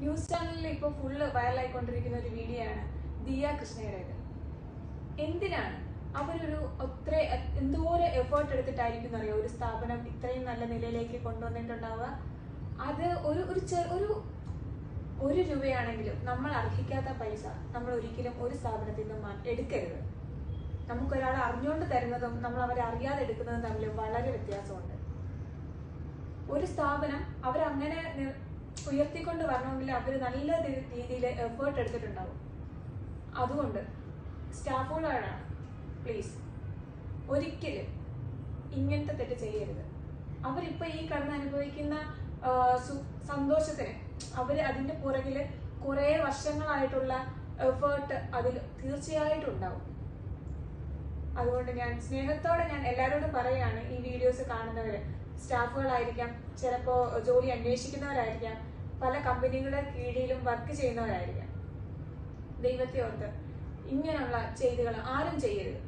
News ചാനലിൽ ഇപ്പോൾ full വൈറലായിക്കൊണ്ടിരിക്കുന്ന ഒരു വീഡിയോ ആണ് ദിയ കൃഷ്ണയുടേത്. എന്തിനാണ് അവരൊരു എന്തോരം എഫേർട്ട് എടുത്തിട്ടായിരിക്കും അറിയാം ഒരു സ്ഥാപനം ഇത്രയും നല്ല നിലയിലേക്ക് കൊണ്ടുവന്നിട്ടുണ്ടാവുക. അത് ഒരു രൂപയാണെങ്കിലും നമ്മൾ അർഹിക്കാത്ത പൈസ നമ്മൾ ഒരിക്കലും ഒരു സ്ഥാപനത്തിൽ നിന്നും എടുക്കരുത്. നമുക്കൊരാൾ അറിഞ്ഞുകൊണ്ട് തരുന്നതും നമ്മൾ അവരെ അറിയാതെ എടുക്കുന്നതും തമ്മിൽ വളരെ വ്യത്യാസമുണ്ട്. ഒരു സ്ഥാപനം അവരങ്ങനെ ഉയർത്തിക്കൊണ്ട് വരണമെങ്കിൽ അവർ നല്ല രീതിയിൽ എഫേർട്ട് എടുത്തിട്ടുണ്ടാവും. അതുകൊണ്ട് സ്റ്റാഫുകളാണ് പ്ലീസ് ഒരിക്കലും ഇങ്ങനത്തെ തെറ്റ് ചെയ്യരുത്. അവരിപ്പോൾ ഈ കടന്ന് അനുഭവിക്കുന്ന സന്തോഷത്തിന് അതിന്റെ പുറകില് കുറെ വർഷങ്ങളായിട്ടുള്ള എഫേർട്ട് അതിൽ തീർച്ചയായിട്ടും ഉണ്ടാവും. അതുകൊണ്ട് ഞാൻ സ്നേഹത്തോടെ എല്ലാവരോടും പറയുകയാണ്, ഈ വീഡിയോസ് കാണുന്നവര് സ്റ്റാഫുകളായിരിക്കാം, ചിലപ്പോ ജോലി അന്വേഷിക്കുന്നവരായിരിക്കാം, പല കമ്പനികളുടെ കീഴിലും വർക്ക് ചെയ്യുന്നവരായിരിക്കാം. ദൈവത്തെ ഓർത്ത് ഇങ്ങനെയുള്ള ചെയ്തികൾ ആരും ചെയ്യരുത്.